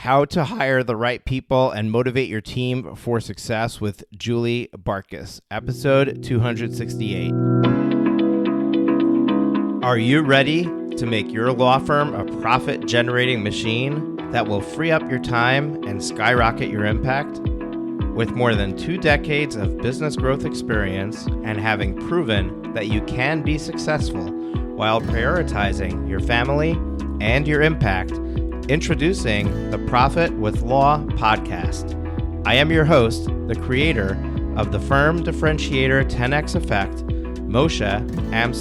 How to Hire the Right People and Motivate Your Team for Success with Julie Bartkus, episode 268. Are you ready to make your law firm a profit-generating machine that will free up your time and skyrocket your impact? With more than 2 decades of business growth experience and having proven that you can be successful while prioritizing your family and your impact, introducing the Profit with Law podcast. I am your host, the creator of the Firm Differentiator 10X Effect, Moshe and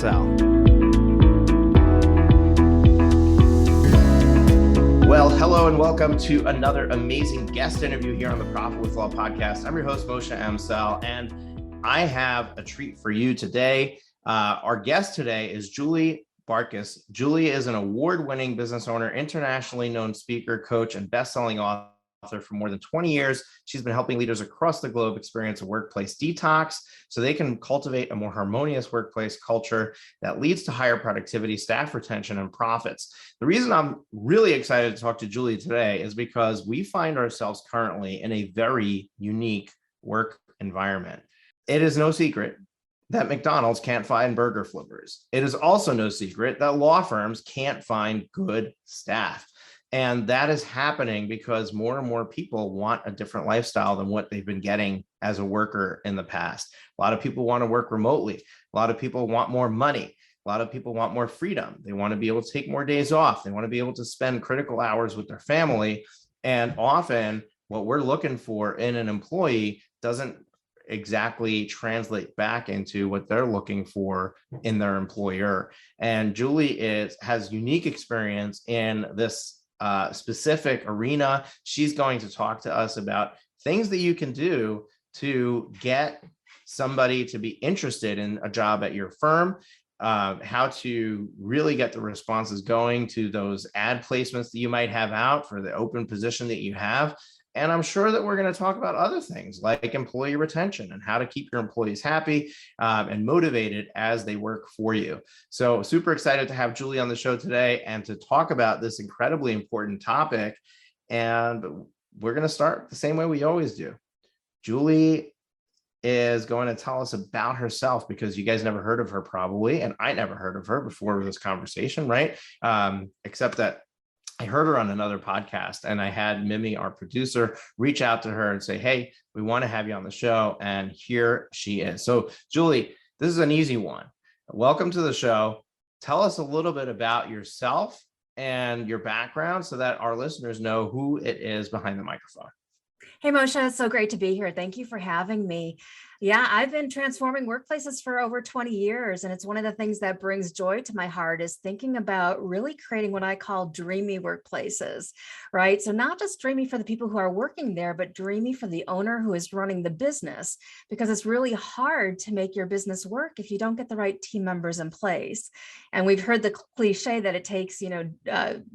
Well, hello and welcome to another amazing guest interview here on the Profit with Law podcast. I'm your host, Moshe Amsel, and I have a treat for you today. Our guest today is Julie Bartkus. Julie is an award-winning business owner, internationally known speaker, coach, and best-selling author for more than 20 years. She's been helping leaders across the globe experience a workplace detox so they can cultivate a more harmonious workplace culture that leads to higher productivity, staff retention, and profits. The reason I'm really excited to talk to Julie today is because we find ourselves currently in a very unique work environment. It is no secret that McDonald's can't find burger flippers. It is also no secret that law firms can't find good staff. And that is happening because more and more people want a different lifestyle than what they've been getting as a worker in the past. A lot of people want to work remotely. A lot of people want more money. A lot of people want more freedom. They want to be able to take more days off. They want to be able to spend critical hours with their family. And often what we're looking for in an employee doesn't exactly translate back into what they're looking for in their employer. And Julie has unique experience in this specific arena. She's going to talk to us about things that you can do to get somebody to be interested in a job at your firm, how to really get the responses going to those ad placements that you might have out for the open position that you have. And I'm sure that we're going to talk about other things like employee retention and how to keep your employees happy and motivated as they work for you. So super excited to have Julie on the show today and to talk about this incredibly important topic. And we're going to start the same way we always do. Julie is going to tell us about herself because you guys never heard of her probably, and I never heard of her before this conversation, right? Except that I heard her on another podcast, and I had Mimi, our producer, reach out to her and say, hey, we want to have you on the show. And here she is. So Julie, this is an easy one. Welcome to the show. Tell us a little bit about yourself and your background so that our listeners know who it is behind the microphone. Hey, Moshe, it's so great to be here. Thank you for having me. Yeah, I've been transforming workplaces for over 20 years. And it's one of the things that brings joy to my heart is thinking about really creating what I call dreamy workplaces, right? So not just dreamy for the people who are working there, but dreamy for the owner who is running the business, because it's really hard to make your business work if you don't get the right team members in place. And we've heard the cliche that it takes,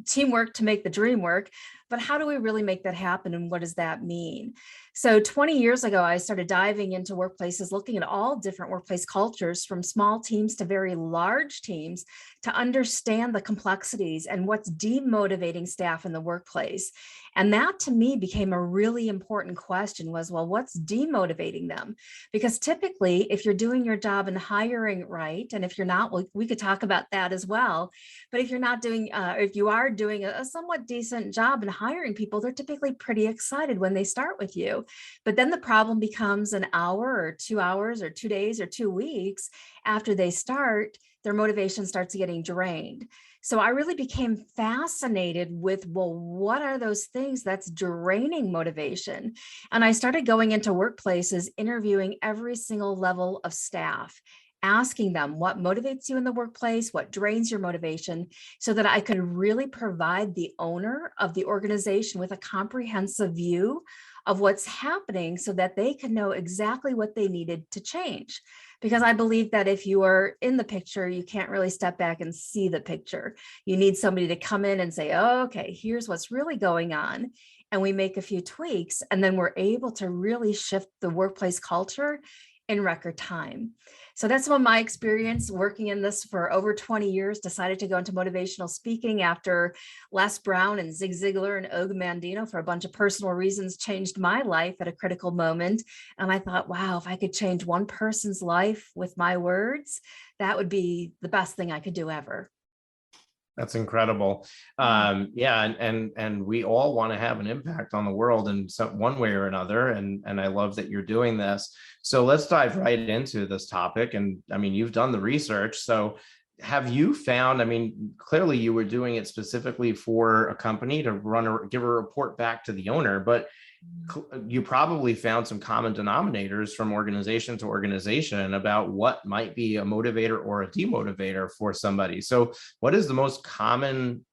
teamwork to make the dream work. But how do we really make that happen? And what does that mean? So 20 years ago, I started diving into workplaces, looking at all different workplace cultures from small teams to very large teams to understand the complexities and what's demotivating staff in the workplace. And that to me became a really important question was, well, what's demotivating them? Because typically, if you're doing your job and hiring right, and if you're not, well, we could talk about that as well. But if you're not doing, if you are doing a somewhat decent job in hiring people, they're typically pretty excited when they start with you. But then the problem becomes an hour or 2 hours or 2 days or 2 weeks after they start, their motivation starts getting drained. So I really became fascinated with, well, what are those things that's draining motivation? And I started going into workplaces, interviewing every single level of staff, asking them what motivates you in the workplace, what drains your motivation, so that I could really provide the owner of the organization with a comprehensive view of what's happening so that they can know exactly what they needed to change. Because I believe that if you are in the picture, you can't really step back and see the picture. You need somebody to come in and say, oh, okay, here's what's really going on. And we make a few tweaks, and then we're able to really shift the workplace culture in record time. So that's some of my experience working in this for over 20 years. Decided to go into motivational speaking after Les Brown and Zig Ziglar and Og Mandino, for a bunch of personal reasons, changed my life at a critical moment. And I thought, wow, if I could change one person's life with my words, that would be the best thing I could do ever. That's incredible. Yeah, and we all want to have an impact on the world in some one way or another. And I love that you're doing this. So let's dive right into this topic. And I mean, you've done the research. So have you found, I mean, clearly you were doing it specifically for a company to give a report back to the owner, but you probably found some common denominators from organization to organization about what might be a motivator or a demotivator for somebody. So what is the most common,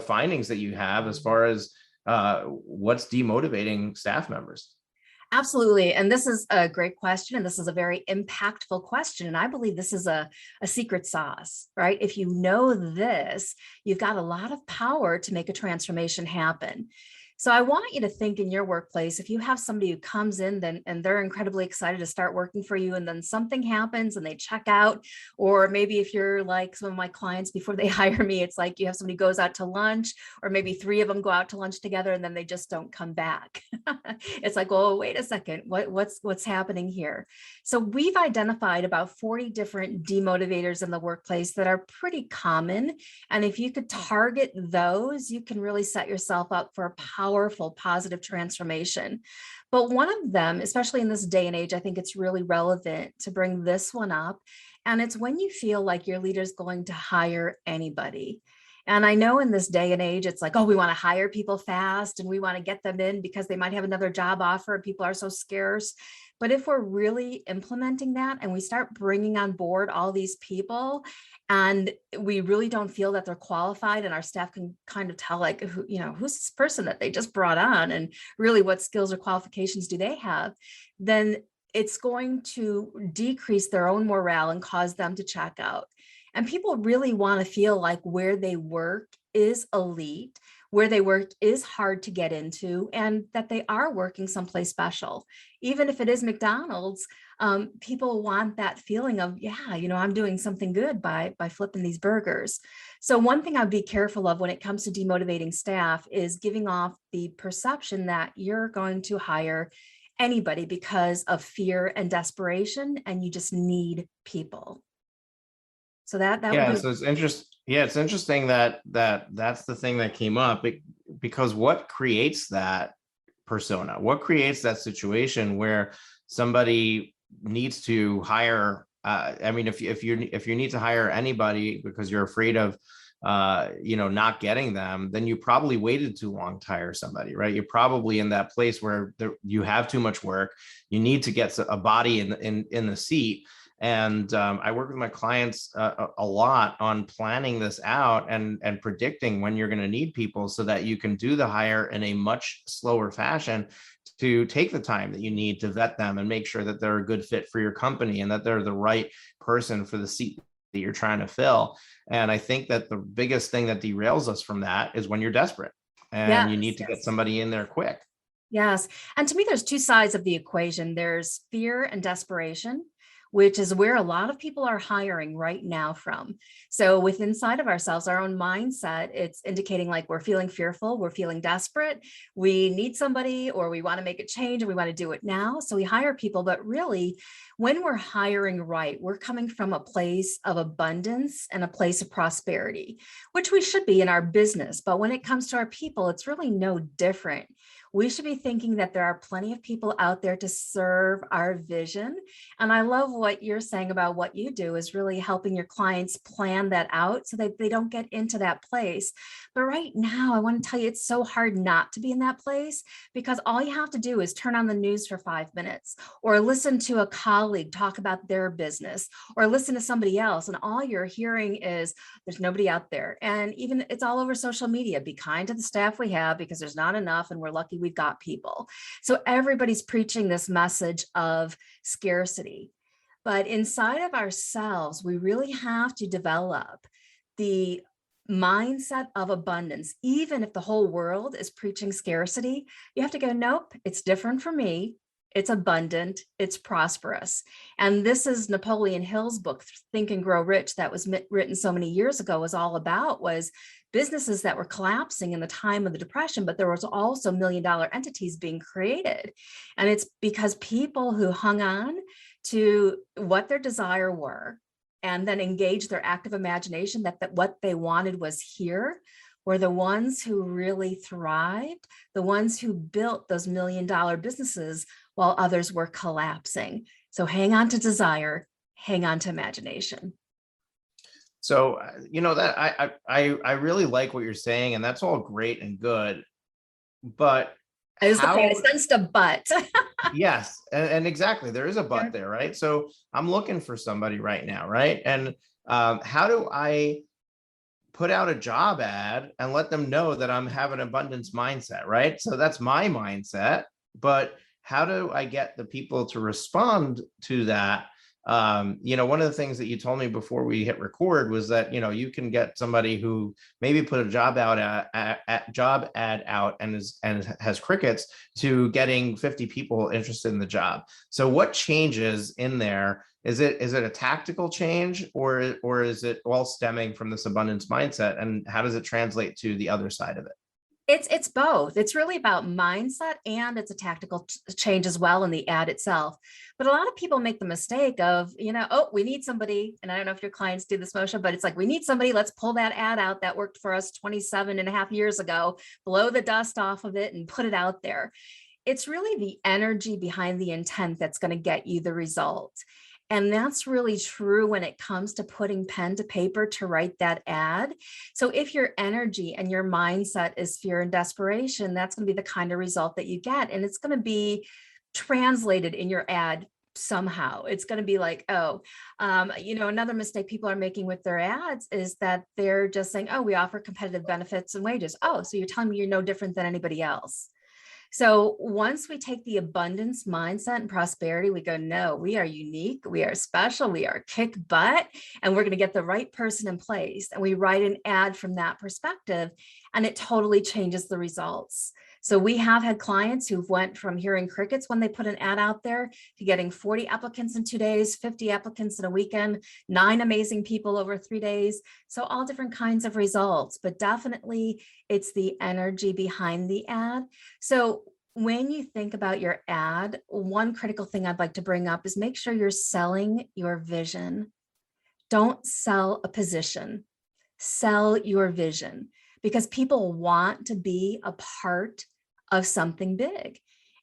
findings that you have as far as what's demotivating staff members? Absolutely. And this is a great question. And this is a very impactful question. And I believe this is a secret sauce, right? If you know this, you've got a lot of power to make a transformation happen. So I want you to think in your workplace, if you have somebody who comes in and they're incredibly excited to start working for you, and then something happens and they check out, or maybe if you're like some of my clients before they hire me, it's like you have somebody goes out to lunch, or maybe 3 of them go out to lunch together and then they just don't come back. It's like, well, wait a second, what's happening here? So we've identified about 40 different demotivators in the workplace that are pretty common. And if you could target those, you can really set yourself up for a powerful, positive transformation. But one of them, especially in this day and age, I think it's really relevant to bring this one up. And it's when you feel like your leader's going to hire anybody. And I know in this day and age, it's like, oh, we want to hire people fast and we want to get them in because they might have another job offer and people are so scarce. But if we're really implementing that and we start bringing on board all these people and we really don't feel that they're qualified, and our staff can kind of tell like, who's this person that they just brought on and really what skills or qualifications do they have, then it's going to decrease their own morale and cause them to check out. And people really want to feel like where they work is elite, where they work is hard to get into, and that they are working someplace special. Even if it is McDonald's, people want that feeling of, yeah, I'm doing something good by flipping these burgers. So one thing I'd be careful of when it comes to demotivating staff is giving off the perception that you're going to hire anybody because of fear and desperation, and you just need people. So that Yeah, would be. so it's interesting. Yeah, it's interesting that's the thing that came up, because what creates that persona? What creates that situation where somebody needs to hire? I mean, if you need to hire anybody because you're afraid of not getting them, then you probably waited too long to hire somebody, right? You're probably in that place where you have too much work. You need to get a body in the seat. And I work with my clients a lot on planning this out and predicting when you're going to need people so that you can do the hire in a much slower fashion, to take the time that you need to vet them and make sure that they're a good fit for your company and that they're the right person for the seat that you're trying to fill. And I think that the biggest thing that derails us from that is when you're desperate and you need to get somebody in there quick. Yes. And to me, there's 2 sides of the equation. There's fear and desperation, which is where a lot of people are hiring right now from. So with inside of ourselves, our own mindset, it's indicating like we're feeling fearful, we're feeling desperate, we need somebody, or we want to make a change and we want to do it now. So we hire people, but really when we're hiring right, we're coming from a place of abundance and a place of prosperity, which we should be in our business. But when it comes to our people, it's really no different. We should be thinking that there are plenty of people out there to serve our vision. And I love what you're saying about what you do is really helping your clients plan that out so that they don't get into that place. But right now, I want to tell you, it's so hard not to be in that place, because all you have to do is turn on the news for 5 minutes, or listen to a colleague talk about their business, or listen to somebody else. And all you're hearing is there's nobody out there. And even it's all over social media. Be kind to the staff we have because there's not enough and we're lucky we've got people. So everybody's preaching this message of scarcity. But inside of ourselves, we really have to develop the mindset of abundance. Even if the whole world is preaching scarcity, you have to go, nope, it's different for me. it's abundant, it's prosperous. And this is Napoleon Hill's book, Think and Grow Rich, that was written so many years ago, was all about was businesses that were collapsing in the time of the Depression, but there was also $1 million entities being created. And it's because people who hung on to what their desire were and then engaged their active imagination that what they wanted was here, were the ones who really thrived, the ones who built those $1 million businesses while others were collapsing. So hang on to desire, hang on to imagination. So, that I really like what you're saying, and that's all great and good, but I sensed a but. Yes, and exactly, there is a but there, right? So I'm looking for somebody right now, right? And how do I put out a job ad and let them know that I'm having an abundance mindset, right? So that's my mindset, but how do I get the people to respond to that? One of the things that you told me before we hit record was that, you can get somebody who maybe put a job job ad out and has crickets to getting 50 people interested in the job. So what changes in there? Is it a tactical change, or is it all stemming from this abundance mindset? And how does it translate to the other side of it? It's both. It's really about mindset, and it's a tactical change as well in the ad itself. But a lot of people make the mistake of, oh, we need somebody. And I don't know if your clients do this, Moshe, but it's like, we need somebody. Let's pull that ad out that worked for us 27 and a half years ago, blow the dust off of it and put it out there. It's really the energy behind the intent that's going to get you the result. And that's really true when it comes to putting pen to paper to write that ad. So if your energy and your mindset is fear and desperation, that's going to be the kind of result that you get. And it's going to be translated in your ad somehow. It's going to be like, another mistake people are making with their ads is that they're just saying, oh, we offer competitive benefits and wages. Oh, so you're telling me you're no different than anybody else. So once we take the abundance mindset and prosperity, we go, no, we are unique, we are special, we are kick butt, and we're going to get the right person in place. And we write an ad from that perspective, and it totally changes the results. So we have had clients who've went from hearing crickets when they put an ad out there to getting 40 applicants in 2 days, 50 applicants in a weekend, 9 amazing people over 3 days. So all different kinds of results, but definitely it's the energy behind the ad. So when you think about your ad, one critical thing I'd like to bring up is make sure you're selling your vision. Don't sell a position, sell your vision, because people want to be a part of something big.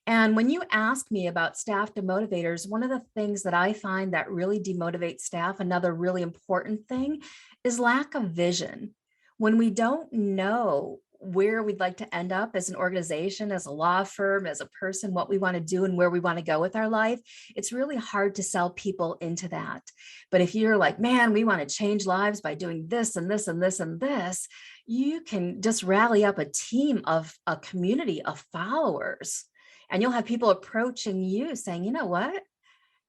And when you ask me about staff demotivators, one of the things that I find that really demotivates staff, another really important thing, is lack of vision. When we don't know where we'd like to end up as an organization, as a law firm, as a person, what we want to do and where we want to go with our life, it's really hard to sell people into that. But if you're like, man, we want to change lives by doing this and this and this and this, you can just rally up a team of a community of followers, and you'll have people approaching you saying, you know what?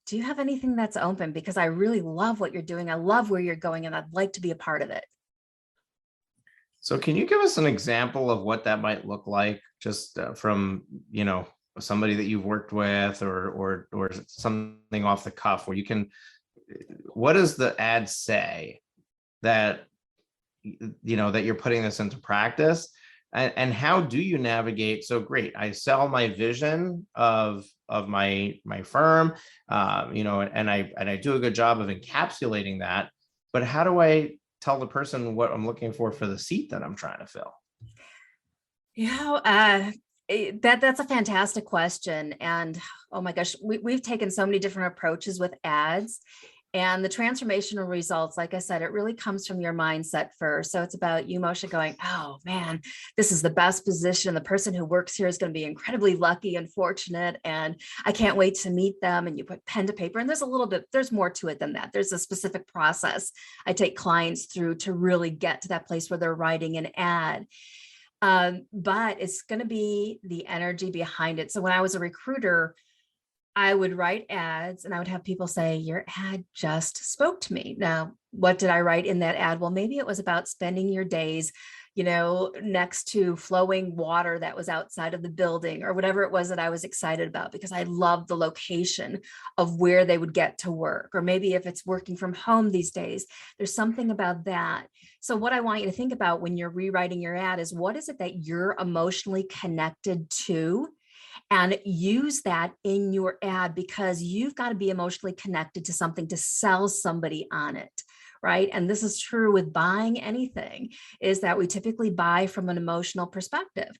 Do you have anything that's open? Because I really love what you're doing. I love where you're going, and I'd like to be a part of it. So can you give us an example of what that might look like, just from, somebody that you've worked with, or something off the cuff where you can, what does the ad say that, that you're putting this into practice, and how do you navigate? So great, I sell my vision of my firm, and I do a good job of encapsulating that, but how do I tell the person what I'm looking for the seat that I'm trying to fill? That's a fantastic question. And oh my gosh, we've taken so many different approaches with ads. And the transformational results, like I said, it really comes from your mindset first. So it's about you, Moshe, going, oh man, this is the best position. The person who works here is going to be incredibly lucky and fortunate, and I can't wait to meet them. And you put pen to paper, and there's more to it than that. There's a specific process I take clients through to really get to that place where they're writing an ad. But it's going to be the energy behind it. So when I was a recruiter, I would write ads and I would have people say, your ad just spoke to me. Now, what did I write in that ad? Well, maybe it was about spending your days next to flowing water that was outside of the building, or whatever it was that I was excited about because I loved the location of where they would get to work. Or maybe if it's working from home these days, there's something about that. So what I want you to think about when you're rewriting your ad is, what is it that you're emotionally connected to? And use that in your ad, because you've got to be emotionally connected to something to sell somebody on it, right? And this is true with buying anything, is that we typically buy from an emotional perspective.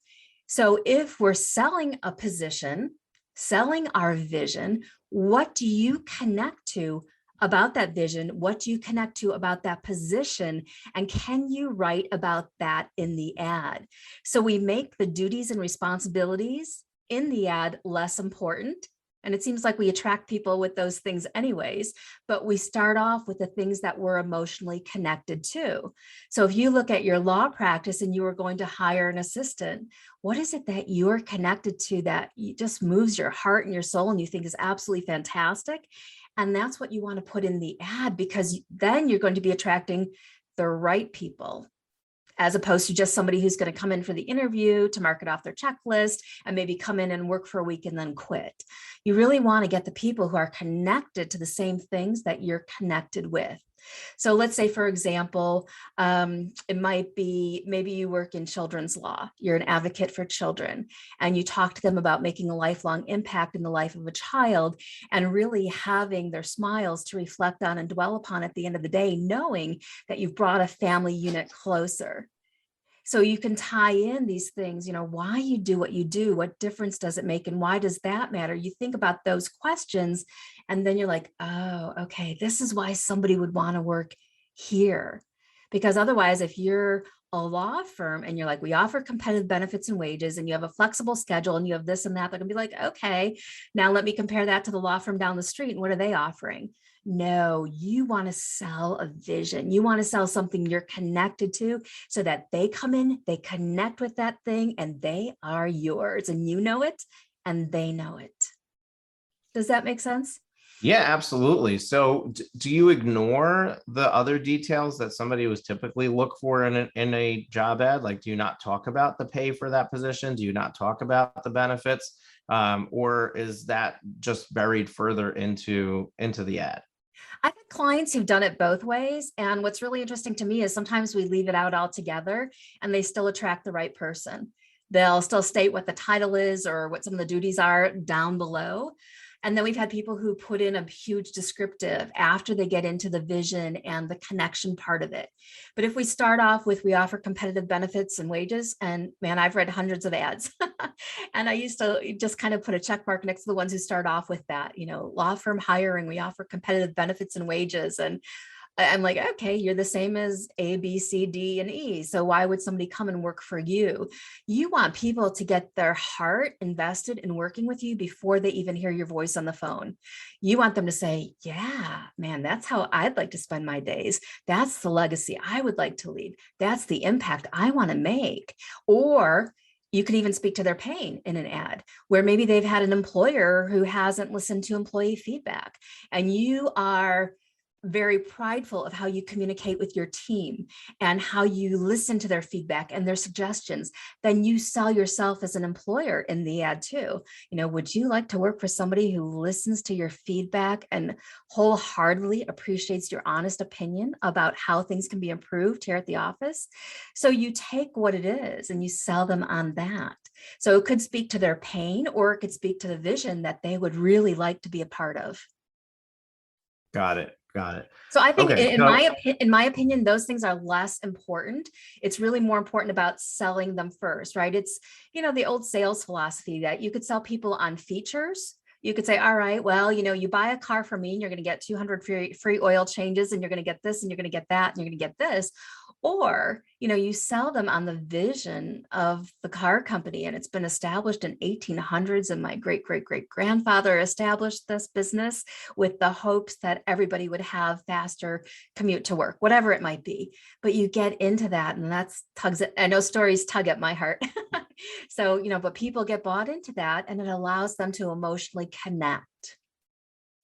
So if we're selling a position, selling our vision, what do you connect to about that vision? What do you connect to about that position? And can you write about that in the ad? So we make the duties and responsibilities in the ad less important. And it seems like we attract people with those things anyways, but we start off with the things that we're emotionally connected to. So if you look at your law practice and you were going to hire an assistant, what is it that you're connected to that just moves your heart and your soul and you think is absolutely fantastic? And that's what you want to put in the ad, because then you're going to be attracting the right people, as opposed to just somebody who's going to come in for the interview to mark it off their checklist and maybe come in and work for a week and then quit. You really want to get the people who are connected to the same things that you're connected with. So let's say, for example, it might be, maybe you work in children's law, you're an advocate for children, and you talk to them about making a lifelong impact in the life of a child and really having their smiles to reflect on and dwell upon at the end of the day, knowing that you've brought a family unit closer. So you can tie in these things, why you do what you do, what difference does it make, and why does that matter? You think about those questions, and then you're like, oh, okay, this is why somebody would want to work here. Because otherwise, if you're a law firm and you're like, we offer competitive benefits and wages, and you have a flexible schedule and you have this and that, they're gonna be like, okay, now let me compare that to the law firm down the street. And what are they offering? No, you want to sell a vision. You want to sell something you're connected to, so that they come in, they connect with that thing, and they are yours, and you know it, and they know it. Does that make sense? Yeah, absolutely. So do you ignore the other details that somebody was typically look for in a job ad? Like, do you not talk about the pay for that position? Do you not talk about the benefits? Or is that just buried further into the ad? I've had clients who've done it both ways. And what's really interesting to me is sometimes we leave it out altogether and they still attract the right person. They'll still state what the title is or what some of the duties are down below. And then we've had people who put in a huge descriptive after they get into the vision and the connection part of it. But if we start off with, we offer competitive benefits and wages, and man, I've read hundreds of ads. And I used to just kind of put a check mark next to the ones who start off with that, law firm hiring, we offer competitive benefits and wages. And I'm like, okay, you're the same as A, B, C, D, and E. So why would somebody come and work for you? You want people to get their heart invested in working with you before they even hear your voice on the phone. You want them to say, yeah, man, that's how I'd like to spend my days. That's the legacy I would like to leave. That's the impact I want to make. Or you could even speak to their pain in an ad, where maybe they've had an employer who hasn't listened to employee feedback, and you are very prideful of how you communicate with your team and how you listen to their feedback and their suggestions. Then you sell yourself as an employer in the ad too. Would you like to work for somebody who listens to your feedback and wholeheartedly appreciates your honest opinion about how things can be improved here at the office? So you take what it is and you sell them on that. So it could speak to their pain, or it could speak to the vision that they would really like to be a part of. Got it. Got it. So I think Okay. in my opinion, those things are less important. It's really more important about selling them first, right? It's, the old sales philosophy that you could sell people on features. You could say, all right, well, you buy a car from me and you're going to get 200 free oil changes, and you're going to get this and you're going to get that and you're going to get this. Or, you sell them on the vision of the car company, and it's been established in 1800s. And my great, great, great grandfather established this business with the hopes that everybody would have faster commute to work, whatever it might be. But you get into that, and I know stories tug at my heart. So, but people get bought into that, and it allows them to emotionally connect.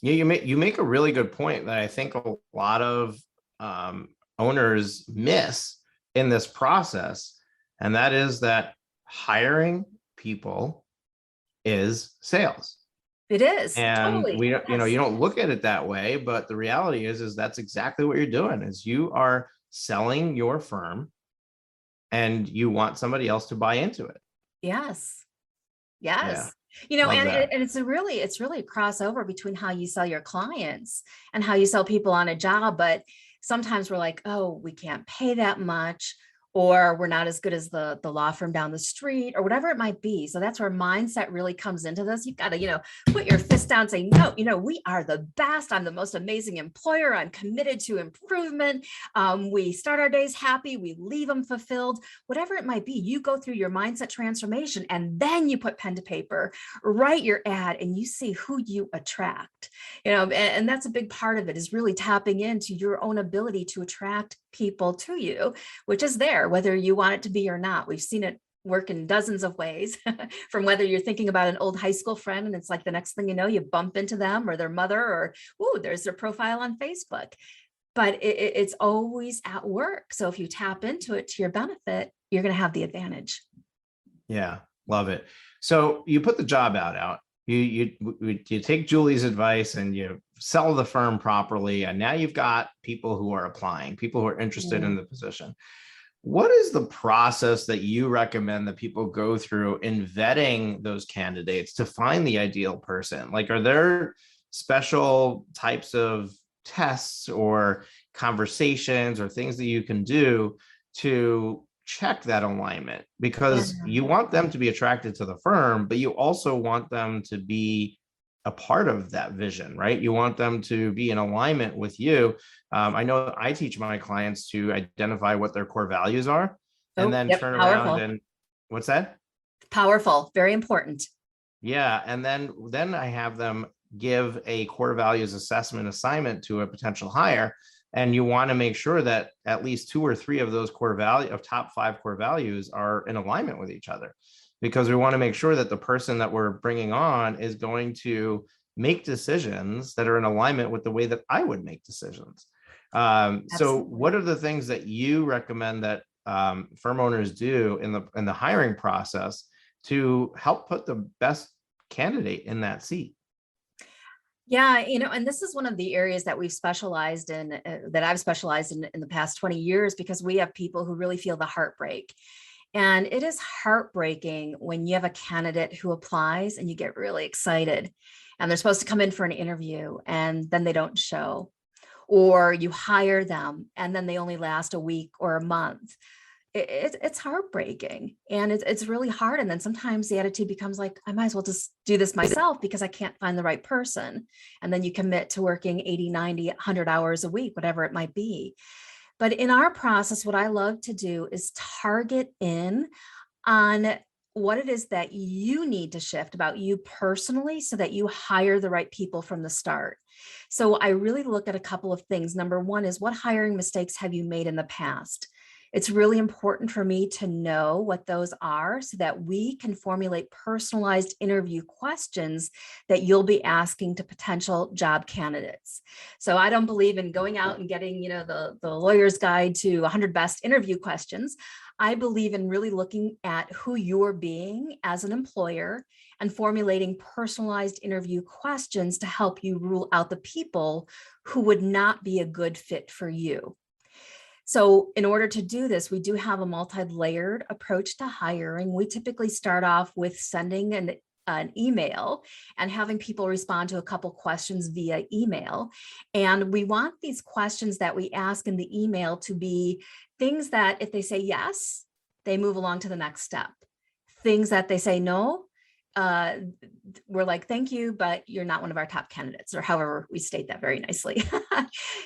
Yeah, you make a really good point that I think a lot of owners miss in this process, And that is that hiring people is sales. It is And totally. we, Yes. you don't look at it that way, but the reality is that's exactly what you're doing is you are selling your firm and you want somebody else to buy into it. Yes. Yeah. Yes. Love that. And it's really a crossover between how you sell your clients and how you sell people on a job. But sometimes we're like, oh, we can't pay that much, or we're not as good as the law firm down the street, or whatever it might be. So that's where mindset really comes into this. You've got to, put your fist down and say, no, we are the best. I'm the most amazing employer. I'm committed to improvement. We start our days happy. We leave them fulfilled. Whatever it might be, you go through your mindset transformation, and then you put pen to paper, write your ad, and you see who you attract. And that's a big part of it, is really tapping into your own ability to attract people to you, which is there, whether you want it to be or not. We've seen it work in dozens of ways, from whether you're thinking about an old high school friend and it's like the next thing you know, you bump into them or their mother, or, ooh, there's their profile on Facebook. But it's always at work. So if you tap into it to your benefit, you're going to have the advantage. Yeah. Love it. So you put the job out. You take Julie's advice and you sell the firm properly. And now you've got people who are applying, people who are interested in the position. What is the process that you recommend that people go through in vetting those candidates to find the ideal person? Like, are there special types of tests or conversations or things that you can do to check that alignment? Because Yeah. you want them to be attracted to the firm, but you also want them to be a part of that vision, right? You want them to be in alignment with you. I know I teach my clients to identify what their core values are and Oh, then yep. turn around Powerful. and what's that? Powerful. Very important. Yeah. And then I have them give a core values assessment assignment to a potential hire. And you want to make sure that at least 2 or 3 of those top 5 core values are in alignment with each other, because we want to make sure that the person that we're bringing on is going to make decisions that are in alignment with the way that I would make decisions. So Absolutely. what are the things that you recommend that firm owners do in the hiring process to help put the best candidate in that seat? Yeah, and this is one of the areas that we've specialized in, that I've specialized in the past 20 years, because we have people who really feel the heartbreak. And it is heartbreaking when you have a candidate who applies and you get really excited and they're supposed to come in for an interview and then they don't show, or you hire them and then they only last a week or a month. It's heartbreaking, and it's really hard. And then sometimes the attitude becomes like, I might as well just do this myself because I can't find the right person. And then you commit to working 80, 90, 100 hours a week, whatever it might be. But in our process, what I love to do is target in on what it is that you need to shift about you personally so that you hire the right people from the start. So I really look at a couple of things. Number one is, what hiring mistakes have you made in the past? It's really important for me to know what those are so that we can formulate personalized interview questions that you'll be asking to potential job candidates. So I don't believe in going out and getting, the lawyer's guide to 100 best interview questions. I believe in really looking at who you're being as an employer and formulating personalized interview questions to help you rule out the people who would not be a good fit for you. So in order to do this, we do have a multi-layered approach to hiring. We typically start off with sending an email and having people respond to a couple questions via email. And we want these questions that we ask in the email to be things that if they say yes, they move along to the next step. Things that they say no, uh, we're like, thank you, but you're not one of our top candidates, or however we state that very nicely.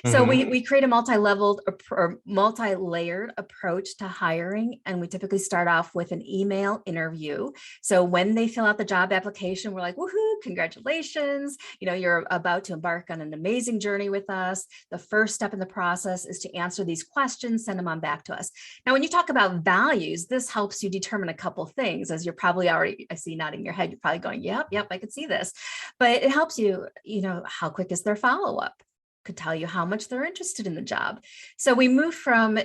So we create a multi-leveled or multi-layered approach to hiring. And we typically start off with an email interview. So when they fill out the job application, we're like, woohoo, congratulations. You're about to embark on an amazing journey with us. The first step in the process is to answer these questions, send them on back to us. Now, when you talk about values, this helps you determine a couple things, as you're probably already, I see nodding your head, you're probably going, yep, I could see this. But it helps you, how quick is their follow-up? Could tell you how much they're interested in the job. So we move from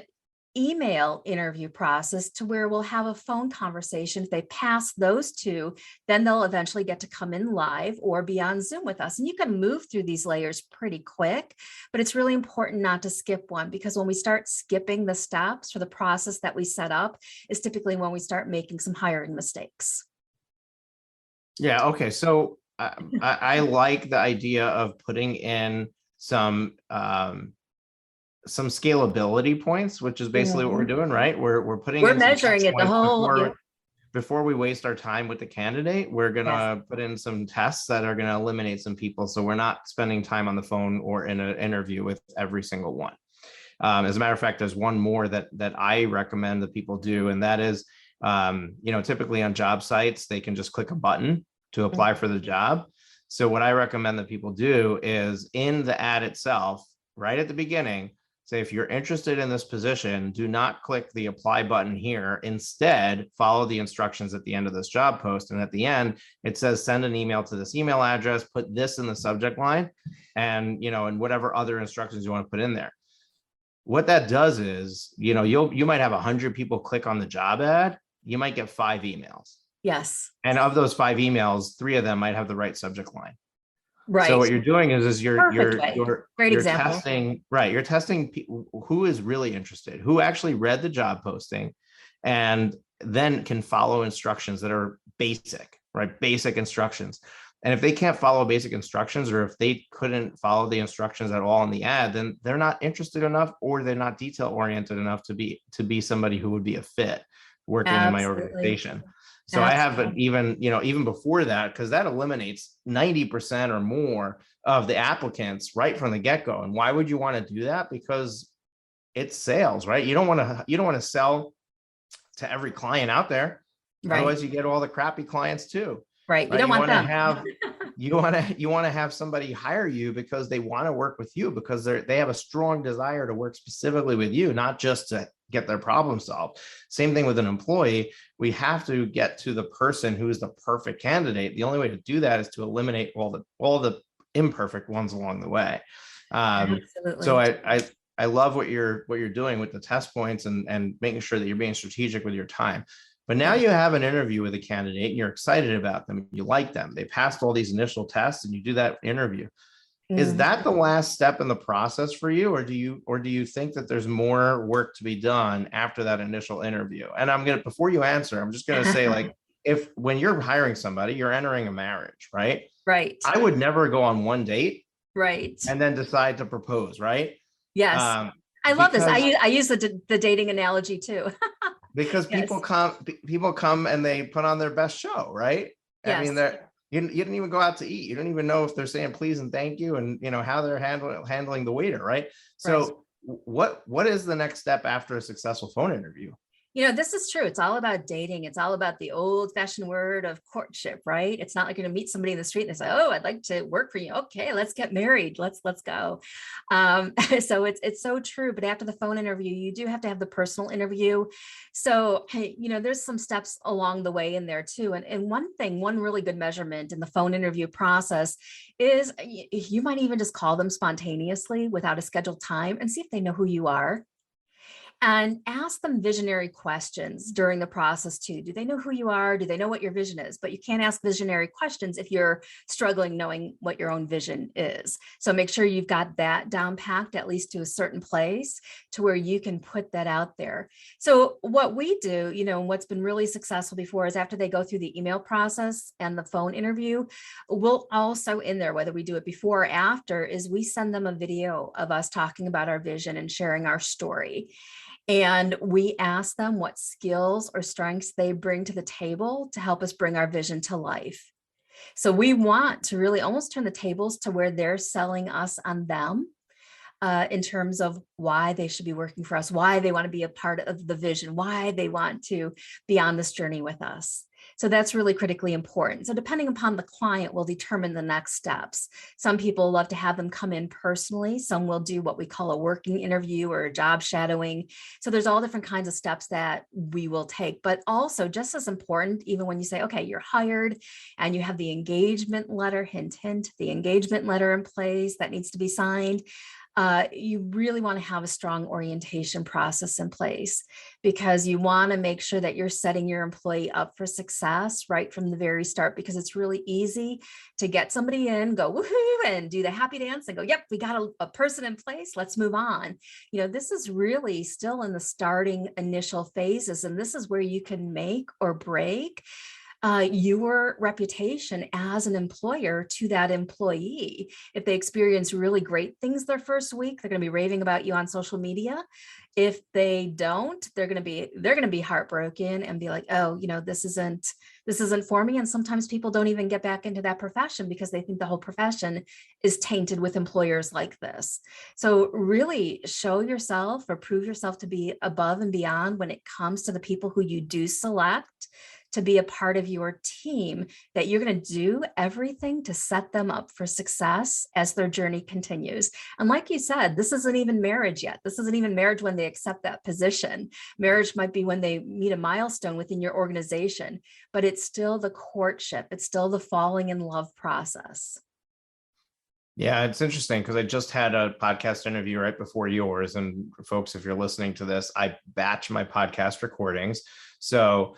email interview process to where we'll have a phone conversation. If they pass those two, then they'll eventually get to come in live or be on Zoom with us. And you can move through these layers pretty quick, but it's really important not to skip one, because when we start skipping the steps for the process that we set up is typically when we start making some hiring mistakes. Yeah. Okay. So I like the idea of putting in some scalability points, which is basically what we're doing, right? We're putting We're in some measuring test it the points whole, yep. before we waste our time with the candidate. We're Yes. gonna put in some tests that are gonna eliminate some people, so we're not spending time on the phone or in an interview with every single one. As a matter of fact, there's one more that I recommend that people do, and that is, typically on job sites, they can just click a button to apply for the job. So what I recommend that people do is, in the ad itself, right at the beginning, say, if you're interested in this position, do not click the apply button here. Instead, follow the instructions at the end of this job post. And at the end, it says, send an email to this email address, put this in the subject line, and, and whatever other instructions you want to put in there. What that does is, you might have 100 people click on the job ad. You might get 5 emails. Yes. And of those 5 emails, 3 of them might have the right subject line. Right. So what you're doing is you're great example. testing, right? You're testing who is really interested, who actually read the job posting, and then can follow instructions that are basic, right? Basic instructions. And if they can't follow basic instructions, or if they couldn't follow the instructions at all in the ad, then they're not interested enough, or they're not detail oriented enough to be somebody who would be a fit working in my organization. So I have even before that, because that eliminates 90% or more of the applicants right from the get-go. And why would you want to do that? Because it's sales, right? You don't want to sell to every client out there. Right. Otherwise you get all the crappy clients too. Right. You don't want them. You want to have somebody hire you because they want to work with you, because they have a strong desire to work specifically with you, not just to get their problem solved. Same thing with an employee. We have to get to the person who is the perfect candidate. The only way to do that is to eliminate all the imperfect ones along the way. So I love what you're doing with the test points and making sure that you're being strategic with your time. But now you have an interview with a candidate and you're excited about them. You like them. They passed all these initial tests, and you do that interview. Is that the last step in the process for you? Or do you think that there's more work to be done after that initial interview? And before you answer, I'm just going to say, like, when you're hiring somebody, you're entering a marriage, right? Right. I would never go on one date. Right. And then decide to propose, right? Yes. I love this. I use the dating analogy too. Because people come and they put on their best show, right? Yes. I mean, you didn't even go out to eat. You don't even know if they're saying please and thank you, and how they're handling the waiter, right? So what is the next step after a successful phone interview? This is true. It's all about dating. It's all about the old fashioned word of courtship, right? It's not like you're going to meet somebody in the street and they say, oh, I'd like to work for you. Okay, let's get married. Let's go. So it's so true. But after the phone interview, you do have to have the personal interview. So, there's some steps along the way in there too. And one really good measurement in the phone interview process is you might even just call them spontaneously without a scheduled time and see if they know who you are. And ask them visionary questions during the process too. Do they know who you are? Do they know what your vision is? But you can't ask visionary questions if you're struggling knowing what your own vision is. So make sure you've got that down packed, at least to a certain place to where you can put that out there. So what we do, and what's been really successful before is after they go through the email process and the phone interview, we'll also in there, whether we do it before or after, is we send them a video of us talking about our vision and sharing our story. And we ask them what skills or strengths they bring to the table to help us bring our vision to life. So we want to really almost turn the tables to where they're selling us on them in terms of why they should be working for us, why they want to be a part of the vision, why they want to be on this journey with us. So that's really critically important. So depending upon the client will determine the next steps. Some people love to have them come in personally. Some will do what we call a working interview or a job shadowing. So there's all different kinds of steps that we will take, but also just as important, even when you say, okay, you're hired and you have the engagement letter, hint, hint, the engagement letter in place that needs to be signed. you really want to have a strong orientation process in place, because you want to make sure that you're setting your employee up for success right from the very start, because it's really easy to get somebody in, go woohoo, and do the happy dance and go, yep, we got a person in place, let's move on. This is really still in the starting initial phases, and this is where you can make or break your reputation as an employer to that employee. If they experience really great things their first week, they're going to be raving about you on social media. If they don't, they're going to be heartbroken and be like, oh, this isn't for me. And sometimes people don't even get back into that profession because they think the whole profession is tainted with employers like this. So really show yourself or prove yourself to be above and beyond when it comes to the people who you do select to be a part of your team, that you're going to do everything to set them up for success as their journey continues. And like you said, this isn't even marriage yet. This isn't even marriage when they accept that position. Marriage might be when they meet a milestone within your organization, but it's still the courtship. It's still the falling in love process. Yeah, it's interesting because I just had a podcast interview right before yours. And folks, if you're listening to this, I batch my podcast recordings. So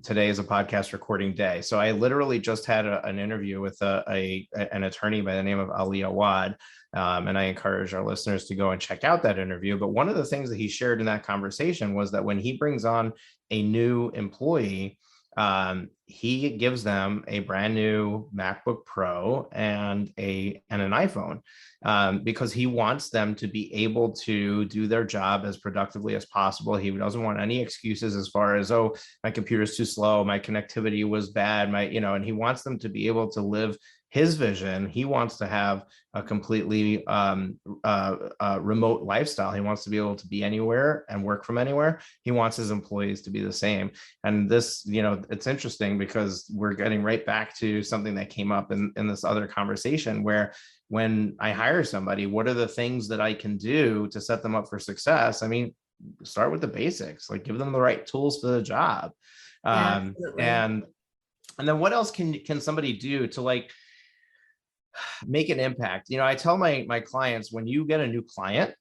today is a podcast recording day. So I literally just had an interview with an attorney by the name of Ali Awad. And I encourage our listeners to go and check out that interview. But one of the things that he shared in that conversation was that when he brings on a new employee, he gives them a brand new MacBook Pro and an iPhone, because he wants them to be able to do their job as productively as possible. He doesn't want any excuses as far as, oh, my computer's too slow, my connectivity was bad, and he wants them to be able to live his vision. He wants to have a completely remote lifestyle. He wants to be able to be anywhere and work from anywhere. He wants his employees to be the same. And this, it's interesting because we're getting right back to something that came up in this other conversation, where when I hire somebody, what are the things that I can do to set them up for success? I mean, start with the basics, like give them the right tools for the job. And then what else can somebody do to make an impact? I tell my clients, when you get a new client,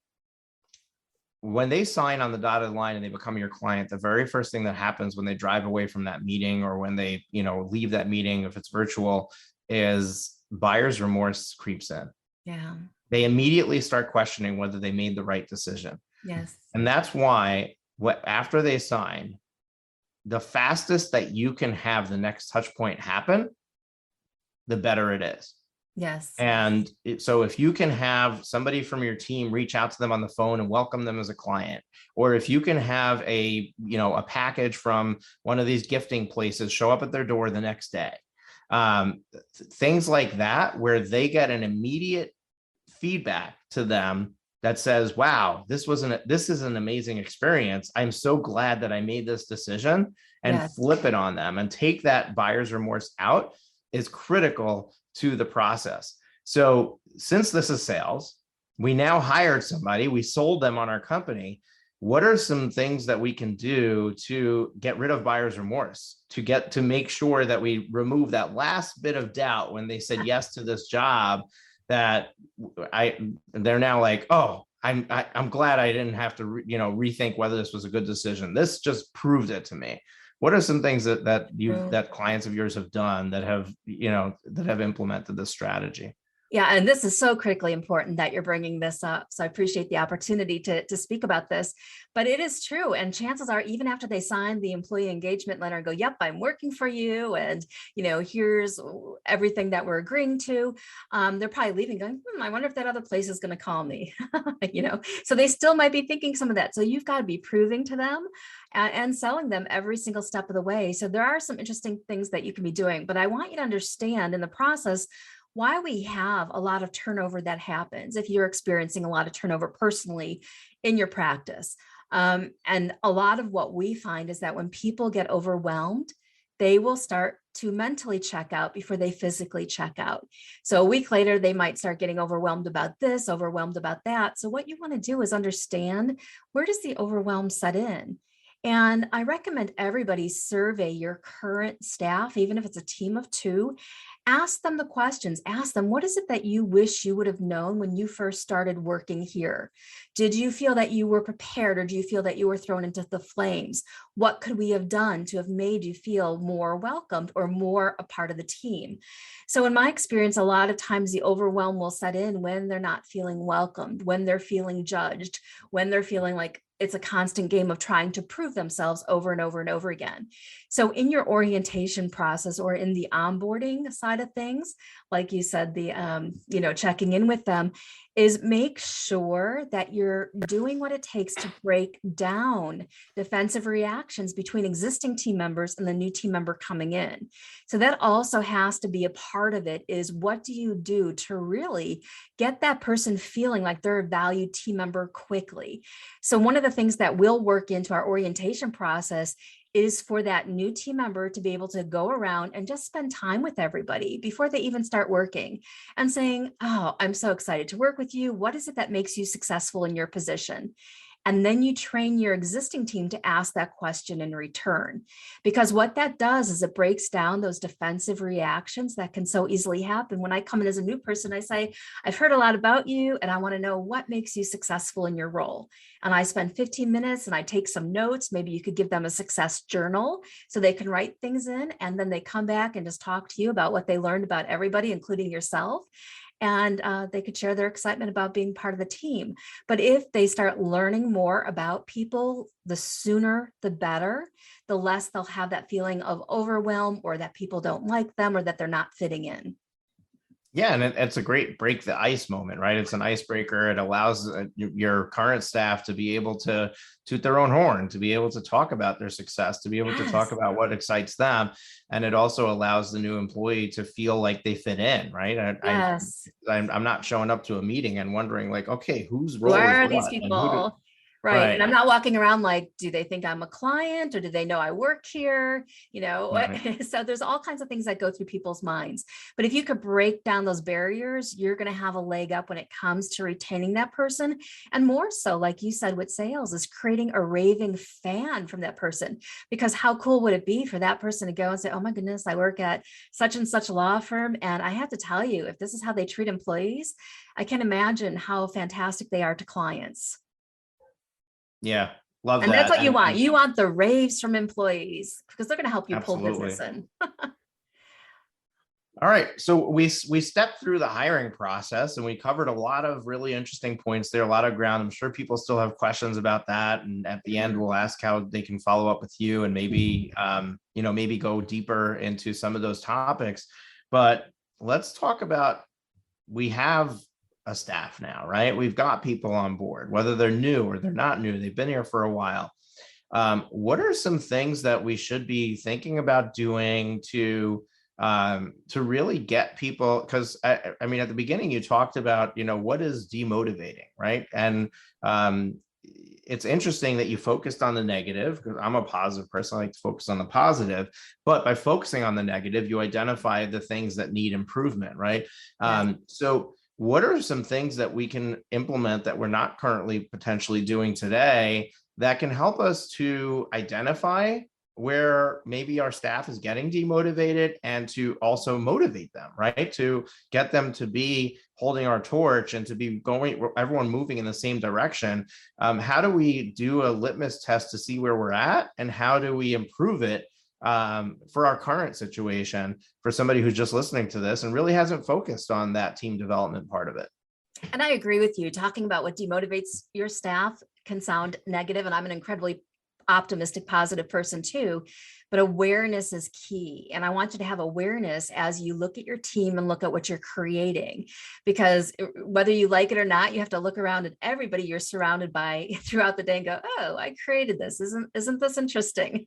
when they sign on the dotted line and they become your client, the very first thing that happens when they drive away from that meeting, or when they, leave that meeting, if it's virtual, is buyer's remorse creeps in. Yeah. They immediately start questioning whether they made the right decision. Yes. And that's why after they sign, the fastest that you can have the next touch point happen, the better it is. Yes. And so if you can have somebody from your team reach out to them on the phone and welcome them as a client, or if you can have a package from one of these gifting places show up at their door the next day, things like that, where they get an immediate feedback to them that says, wow, this is an amazing experience. I'm so glad that I made this decision, and Yes. flip it on them and take that buyer's remorse out is critical to the process. So since this is sales, we now hired somebody, we sold them on our company. What are some things that we can do to get rid of buyer's remorse, to make sure that we remove that last bit of doubt when they said yes to this job, that they're now like, oh, I'm glad I didn't have to rethink whether this was a good decision. This just proved it to me. What are some things that clients of yours have done that have implemented this strategy? Yeah, and this is so critically important that you're bringing this up. So I appreciate the opportunity to speak about this, but it is true. And chances are, even after they sign the employee engagement letter and go, yep, I'm working for you, and here's everything that we're agreeing to, they're probably leaving going, I wonder if that other place is going to call me. So they still might be thinking some of that. So you've got to be proving to them and selling them every single step of the way. So there are some interesting things that you can be doing, but I want you to understand in the process why we have a lot of turnover that happens if you're experiencing a lot of turnover personally in your practice. And a lot of what we find is that when people get overwhelmed, they will start to mentally check out before they physically check out. So a week later, they might start getting overwhelmed about this, overwhelmed about that. So what you want to do is understand, where does the overwhelm set in? And I recommend everybody survey your current staff, even if it's a team of 2. Ask them the questions. Ask them, what is it that you wish you would have known when you first started working here? Did you feel that you were prepared, or do you feel that you were thrown into the flames? What could we have done to have made you feel more welcomed or more a part of the team? So in my experience, a lot of times the overwhelm will set in when they're not feeling welcomed, when they're feeling judged, when they're feeling like it's a constant game of trying to prove themselves over and over and over again. So in your orientation process or in the onboarding side of things, like you said, the checking in with them, is make sure that you're doing what it takes to break down defensive reactions between existing team members and the new team member coming in. So that also has to be a part of it, is what do you do to really get that person feeling like they're a valued team member quickly? So one of the things that will work into our orientation process is for that new team member to be able to go around and just spend time with everybody before they even start working and saying, oh, I'm so excited to work with you. What is it that makes you successful in your position? And then you train your existing team to ask that question in return. Because what that does is it breaks down those defensive reactions that can so easily happen. When I come in as a new person, I say, I've heard a lot about you and I want to know what makes you successful in your role. And I spend 15 minutes and I take some notes. Maybe you could give them a success journal so they can write things in. And then they come back and just talk to you about what they learned about everybody, including yourself. And they could share their excitement about being part of the team. But if they start learning more about people, the sooner the better, the less they'll have that feeling of overwhelm or that people don't like them or that they're not fitting in. Yeah, and it's a great break the ice moment, right? It's an icebreaker. It allows your current staff to be able to toot their own horn, to be able to talk about their success, to be able to talk about what excites them. And it also allows the new employee to feel like they fit in, right? Yes. I'm not showing up to a meeting and wondering like, okay, whose role Where is are these what? And who people? Right. And right, I'm not walking around like, do they think I'm a client or do they know I work here? right. So there's all kinds of things that go through people's minds. But if you could break down those barriers, you're going to have a leg up when it comes to retaining that person. And more so, like you said, with sales, is creating a raving fan from that person. Because how cool would it be for that person to go and say, oh my goodness, I work at such and such law firm. And I have to tell you, if this is how they treat employees, I can imagine how fantastic they are to clients. Yeah, love And that's that. what you want. And You want the raves from employees because they're going to help you pull absolutely. business in. All right, so we stepped through the hiring process and we covered a lot of really interesting points there, a lot of ground. I'm sure people still have questions about that, and at the end, we'll ask how they can follow up with you and maybe maybe go deeper into some of those topics. But let's talk about, we have a staff now, right? We've got people on board, whether they're new or they're not new. They've been here for a while. What are some things that we should be thinking about doing to really get people? Because I mean, at the beginning, you talked about, what is demotivating, right? And it's interesting that you focused on the negative, because I'm a positive person. I like to focus on the positive, but by focusing on the negative, you identify the things that need improvement, right? Yes. So what are some things that we can implement that we're not currently potentially doing today that can help us to identify where maybe our staff is getting demotivated, and to also motivate them, right? To get them to be holding our torch and to be going, everyone moving in the same direction. How do we do a litmus test to see where we're at, and how do we improve it for our current situation, for somebody who's just listening to this and really hasn't focused on that team development part of it? And I agree with you. Talking about what demotivates your staff can sound negative, and I'm an incredibly optimistic, positive person too, but awareness is key. And I want you to have awareness as you look at your team and look at what you're creating, because whether you like it or not, you have to look around at everybody you're surrounded by throughout the day and go, oh, I created this. Isn't this interesting?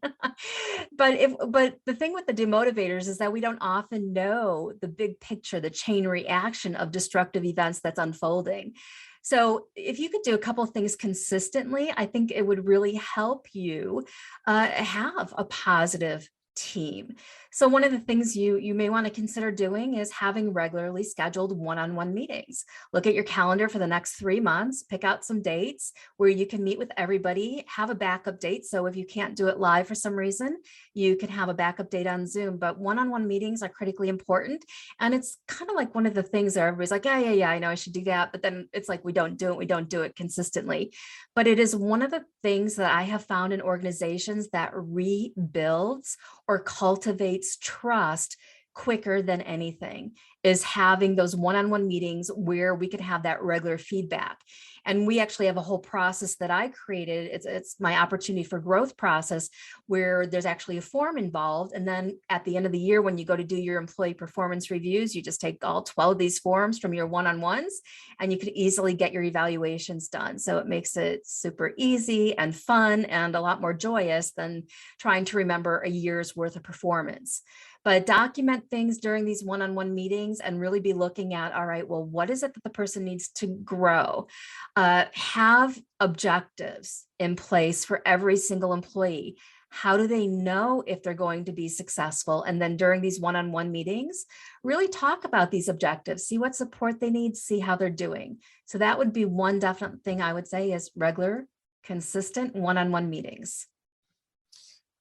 But the thing with the demotivators is that we don't often know the big picture, the chain reaction of destructive events that's unfolding. So if you could do a couple of things consistently, I think it would really help you have a positive team. So one of the things you may want to consider doing is having regularly scheduled one-on-one meetings. Look at your calendar for the next 3 months, pick out some dates where you can meet with everybody, have a backup date. So if you can't do it live for some reason, you can have a backup date on Zoom. But one-on-one meetings are critically important. And it's kind of like one of the things that everybody's like, yeah, I know I should do that. But then it's like, we don't do it consistently. But it is one of the things that I have found in organizations that rebuilds or cultivates trust quicker than anything, is having those one-on-one meetings where we could have that regular feedback. And we actually have a whole process that I created. It's my opportunity for growth process, where there's actually a form involved. And then at the end of the year, when you go to do your employee performance reviews, you just take all 12 of these forms from your one-on-ones, and you could easily get your evaluations done. So it makes it super easy and fun and a lot more joyous than trying to remember a year's worth of performance. But document things during these one-on-one meetings and really be looking at, all right, well, what is it that the person needs to grow? Have objectives in place for every single employee. How do they know if they're going to be successful? And then during these one-on-one meetings, really talk about these objectives, see what support they need, see how they're doing. So that would be one definite thing I would say, is regular, consistent one-on-one meetings.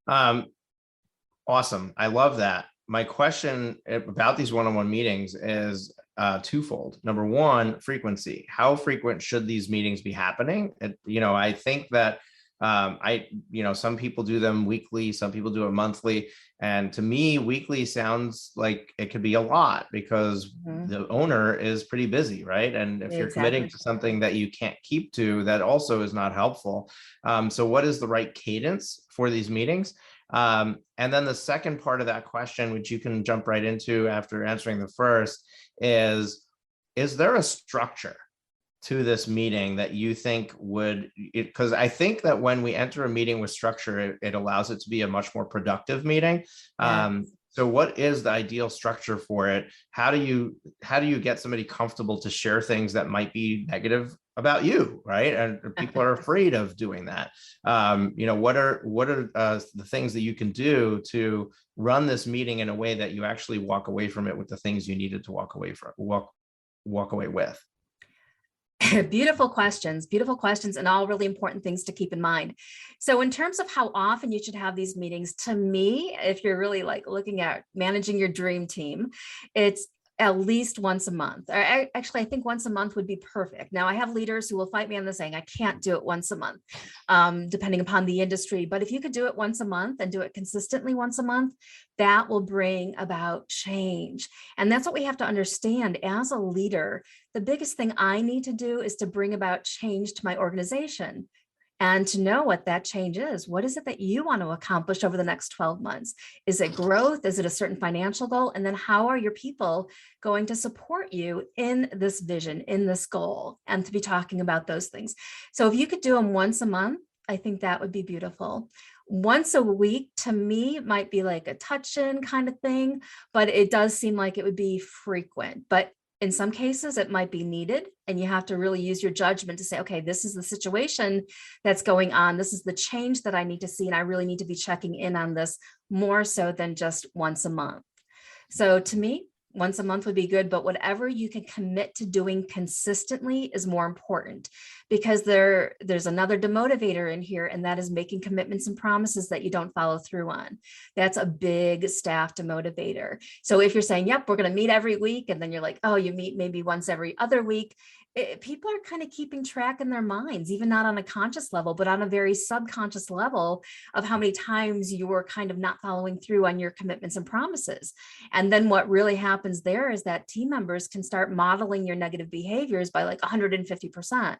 Awesome. I love that. My question about these one-on-one meetings is twofold. Number one, frequency. How frequent should these meetings be happening? I think that some people do them weekly, some people do it monthly. And to me, weekly sounds like it could be a lot because the owner is pretty busy, right? And if you're committing to something that you can't keep to, that also is not helpful. So what is the right cadence for these meetings? And then the second part of that question, which you can jump right into after answering the first, is there a structure to this meeting that you think would, because I think that when we enter a meeting with structure, it allows it to be a much more productive meeting. Yeah. So what is the ideal structure for it? How do you get somebody comfortable to share things that might be negative about you, right? And people are afraid of doing that. What are the things that you can do to run this meeting in a way that you actually walk away from it with the things you needed to walk away with? Beautiful questions, and all really important things to keep in mind. So in terms of how often you should have these meetings, to me, if you're really like looking at managing your dream team, it's at least once a month. Actually, I think once a month would be perfect. Now, I have leaders who will fight me on this saying I can't do it once a month, depending upon the industry. But if you could do it once a month and do it consistently once a month, that will bring about change. And that's what we have to understand as a leader. The biggest thing I need to do is to bring about change to my organization. And to know what that change is. What is it that you want to accomplish over the next 12 months? Is it growth? Is it a certain financial goal? And then how are your people going to support you in this vision, in this goal? And to be talking about those things. So if you could do them once a month, I think that would be beautiful. Once a week, to me, might be like a touch-in kind of thing, but it does seem like it would be frequent. But in some cases, it might be needed, and you have to really use your judgment to say, okay, this is the situation that's going on. This is the change that I need to see, and I really need to be checking in on this more so than just once a month. So to me, once a month would be good, but whatever you can commit to doing consistently is more important, because there's another demotivator in here, and that is making commitments and promises that you don't follow through on. That's a big staff demotivator. So if you're saying, yep, we're going to meet every week, and then you're like, oh, you meet maybe once every other week, people are kind of keeping track in their minds, even not on a conscious level, but on a very subconscious level, of how many times you were kind of not following through on your commitments and promises. And then what really happens there is that team members can start modeling your negative behaviors by like 150%.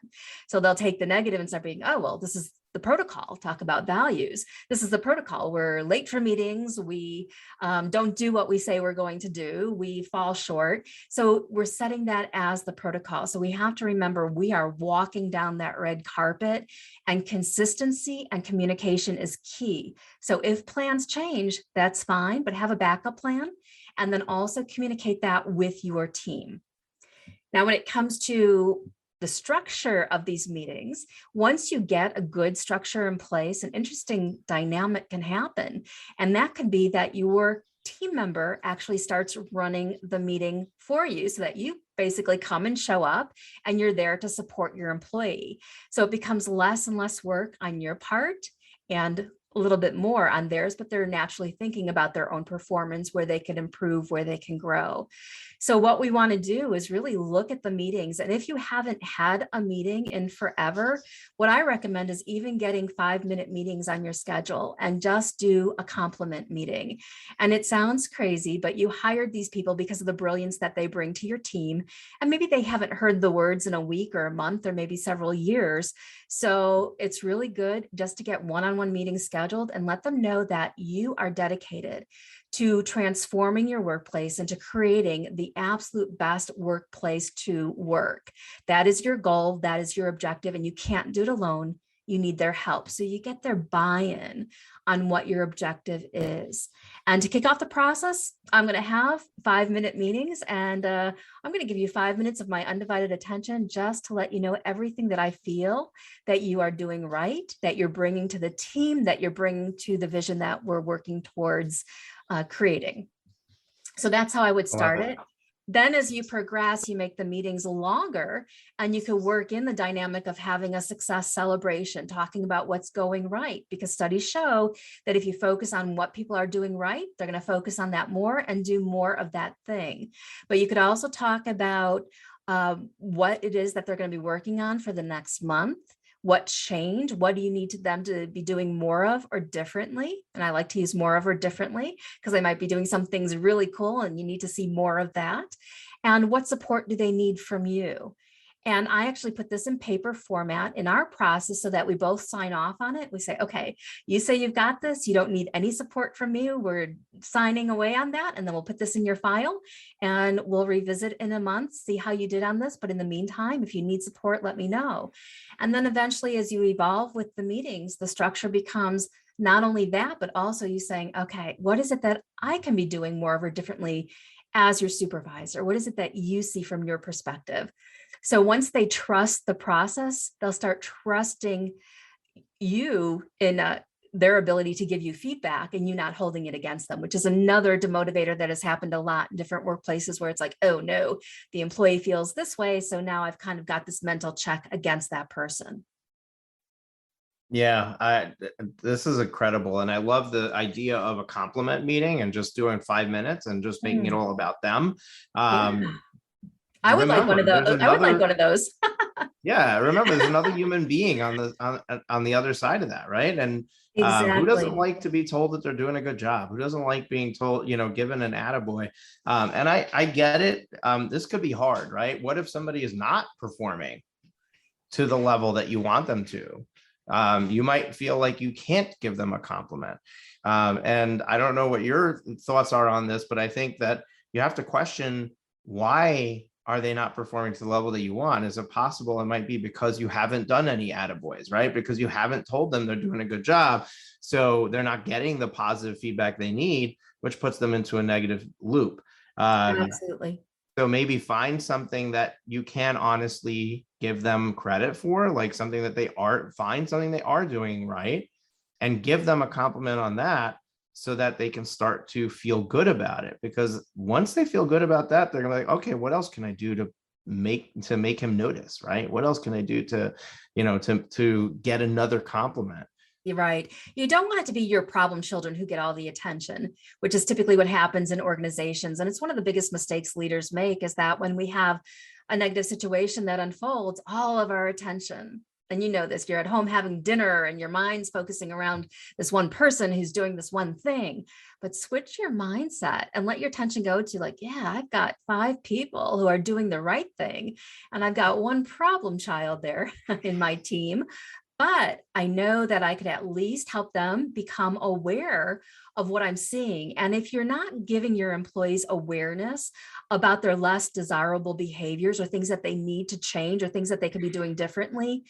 So they'll take the negative and start being, oh, well, this is the protocol. Talk about values. This is the protocol. We're late for meetings. We don't do what we say we're going to do. We fall short. So we're setting that as the protocol. So we have to remember we are walking down that red carpet, and consistency and communication is key. So if plans change, that's fine, but have a backup plan, and then also communicate that with your team. Now, when it comes to the structure of these meetings, once you get a good structure in place, an interesting dynamic can happen. And that could be that your team member actually starts running the meeting for you so that you basically come and show up and you're there to support your employee. So it becomes less and less work on your part and a little bit more on theirs, but they're naturally thinking about their own performance, where they can improve, where they can grow. So what we want to do is really look at the meetings. And if you haven't had a meeting in forever, what I recommend is even getting 5-minute meetings on your schedule and just do a compliment meeting. And it sounds crazy, but you hired these people because of the brilliance that they bring to your team. And maybe they haven't heard the words in a week or a month or maybe several years. So it's really good just to get one-on-one meetings scheduled and let them know that you are dedicated to transforming your workplace into creating the absolute best workplace to work. That is your goal, that is your objective, and you can't do it alone. You need their help. So you get their buy-in on what your objective is. And to kick off the process, I'm going to have 5-minute meetings, and I'm going to give you 5 minutes of my undivided attention just to let you know everything that I feel that you are doing right, that you're bringing to the team, that you're bringing to the vision that we're working towards creating. So that's how I would start it. Then as you progress, you make the meetings longer, and you can work in the dynamic of having a success celebration, talking about what's going right, because studies show that if you focus on what people are doing right, they're going to focus on that more and do more of that thing. But you could also talk about what it is that they're going to be working on for the next month. What changed? What do you need them to be doing more of or differently? And I like to use more of or differently because they might be doing some things really cool and you need to see more of that. And what support do they need from you? And I actually put this in paper format in our process so that we both sign off on it. We say, okay, you say you've got this. You don't need any support from me. We're signing away on that. And then we'll put this in your file and we'll revisit in a month, see how you did on this. But in the meantime, if you need support, let me know. And then eventually, as you evolve with the meetings, the structure becomes not only that, but also you saying, okay, what is it that I can be doing more of or differently as your supervisor? What is it that you see from your perspective? So once they trust the process, they'll start trusting you in their ability to give you feedback and you not holding it against them, which is another demotivator that has happened a lot in different workplaces where it's like, oh no, the employee feels this way. So now I've kind of got this mental check against that person. Yeah, this is incredible. And I love the idea of a compliment meeting and just doing 5 minutes and just making it all about them. Yeah. I would like one of There's those. I would like one of those. Yeah, remember, there's another human being on the other side of that, right? And who doesn't Exactly. like to be told that they're doing a good job? Who doesn't like being told, given an attaboy? And I get it. This could be hard, right? What if somebody is not performing to the level that you want them to? You might feel like you can't give them a compliment. And I don't know what your thoughts are on this, but I think that you have to question, why are they not performing to the level that you want? Is it possible it might be because you haven't done any attaboys, right? Because you haven't told them they're doing a good job. So they're not getting the positive feedback they need, which puts them into a negative loop. Absolutely. So maybe find something that you can honestly give them credit for, like something that find something they are doing right and give them a compliment on that, so that they can start to feel good about it. Because once they feel good about that, they're gonna be like, okay, what else can I do to make him notice, right? What else can I do to, to get another compliment? You're right. You don't want it to be your problem children who get all the attention, which is typically what happens in organizations. And it's one of the biggest mistakes leaders make, is that when we have a negative situation that unfolds, all of our attention, and you know this, you're at home having dinner and your mind's focusing around this one person who's doing this one thing. But switch your mindset and let your attention go to, like, yeah, I've got 5 people who are doing the right thing. And I've got one problem child there in my team. But I know that I could at least help them become aware of what I'm seeing. And if you're not giving your employees awareness about their less desirable behaviors or things that they need to change or things that they could be doing differently,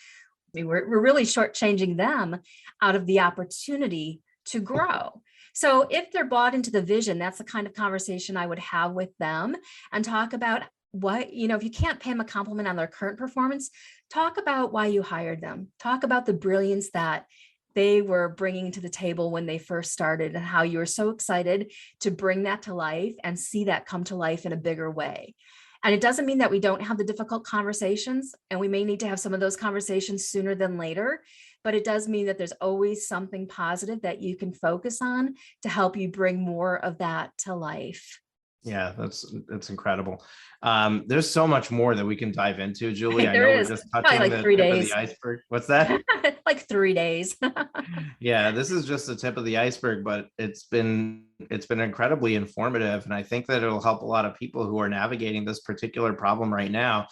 we're really shortchanging them out of the opportunity to grow. So if they're bought into the vision, that's the kind of conversation I would have with them and talk about what, if you can't pay them a compliment on their current performance, talk about why you hired them. Talk about the brilliance that they were bringing to the table when they first started, and how you were so excited to bring that to life and see that come to life in a bigger way. And it doesn't mean that we don't have the difficult conversations, and we may need to have some of those conversations sooner than later, but it does mean that there's always something positive that you can focus on to help you bring more of that to life. Yeah, that's incredible. There's so much more that we can dive into, Julie. I There know we're is just probably touching like the 3 tip of the days, iceberg. What's that? like 3 days. Yeah, this is just the tip of the iceberg, but it's been incredibly informative, and I think that it'll help a lot of people who are navigating this particular problem right now.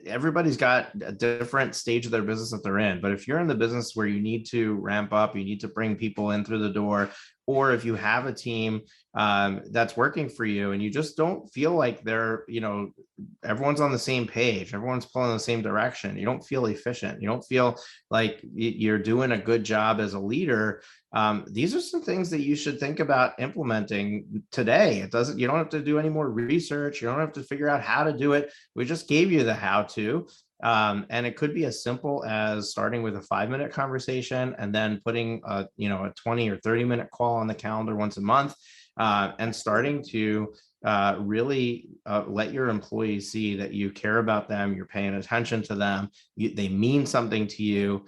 Everybody's got a different stage of their business that they're in, but if you're in the business where you need to ramp up, you need to bring people in through the door, or if you have a team that's working for you and you just don't feel like everyone's on the same page, everyone's pulling in the same direction, you don't feel efficient, you don't feel like you're doing a good job as a leader, these are some things that you should think about implementing today. You don't have to do any more research, you don't have to figure out how to do it. We just gave you the how to. And it could be as simple as starting with a 5-minute conversation and then putting a 20 or 30-minute call on the calendar once a month, and starting to really let your employees see that you care about them, you're paying attention to them, they mean something to you,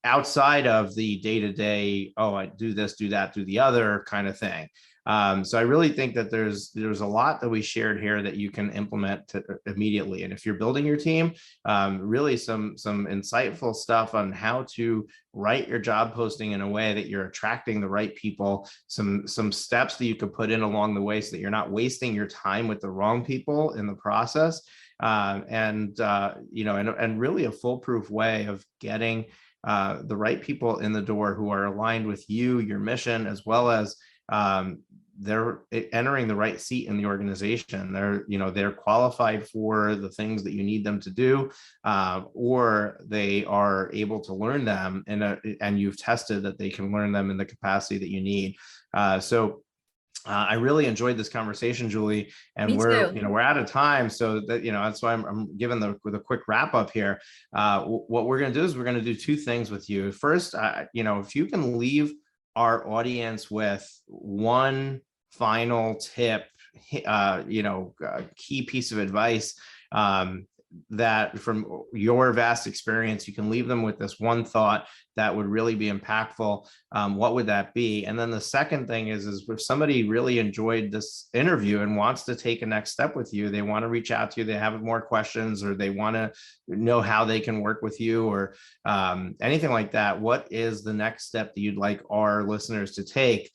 outside of the day-to-day, oh, I do this, do that, do the other kind of thing. So I really think that there's a lot that we shared here that you can implement immediately. And if you're building your team, really some insightful stuff on how to write your job posting in a way that you're attracting the right people, some steps that you could put in along the way so that you're not wasting your time with the wrong people in the process. And really a foolproof way of getting the right people in the door who are aligned with you, your mission, as well as they're entering the right seat in the organization. They're qualified for the things that you need them to do, or they are able to learn them and you've tested that they can learn them in the capacity that you need. I really enjoyed this conversation, Julie, and Me too. we're out of time. So that's why I'm giving with a quick wrap up here. What we're going to do is we're going to do two things with you. First, if you can leave our audience with one final tip, key piece of advice, that from your vast experience, you can leave them with this one thought that would really be impactful, what would that be? And then the second thing is if somebody really enjoyed this interview and wants to take a next step with you, they want to reach out to you, they have more questions, or they want to know how they can work with you, or anything like that, what is the next step that you'd like our listeners to take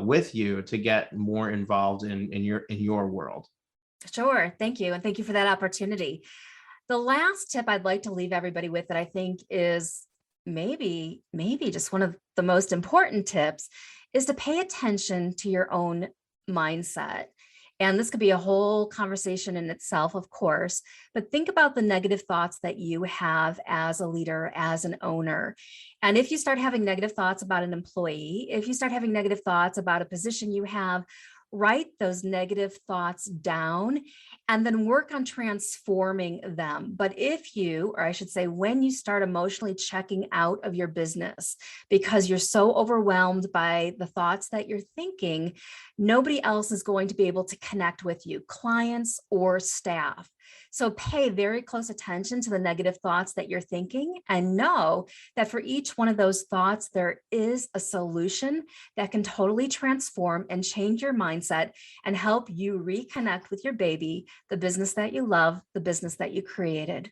with you to get more involved in your world? Sure. Thank you. And thank you for that opportunity. The last tip I'd like to leave everybody with that I think is maybe just one of the most important tips is to pay attention to your own mindset. And this could be a whole conversation in itself, of course, but think about the negative thoughts that you have as a leader, as an owner. And if you start having negative thoughts about an employee, if you start having negative thoughts about a position you have, write those negative thoughts down and then work on transforming them. But when you start emotionally checking out of your business because you're so overwhelmed by the thoughts that you're thinking, nobody else is going to be able to connect with you, clients or staff. So pay very close attention to the negative thoughts that you're thinking and know that for each one of those thoughts, there is a solution that can totally transform and change your mindset and help you reconnect with your baby, the business that you love, the business that you created.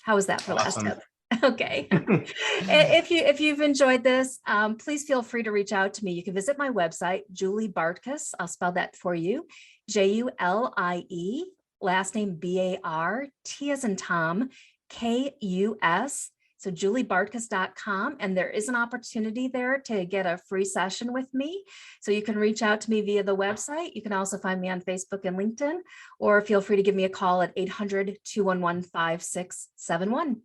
How was that for Awesome. last tip? Okay. If you've enjoyed this, please feel free to reach out to me. You can visit my website, Julie Bartkus. I'll spell that for you. Julie, last name Bart, as in Tom, Kus. So juliebartkus.com. And there is an opportunity there to get a free session with me. So you can reach out to me via the website. You can also find me on Facebook and LinkedIn, or feel free to give me a call at 800-211-5671.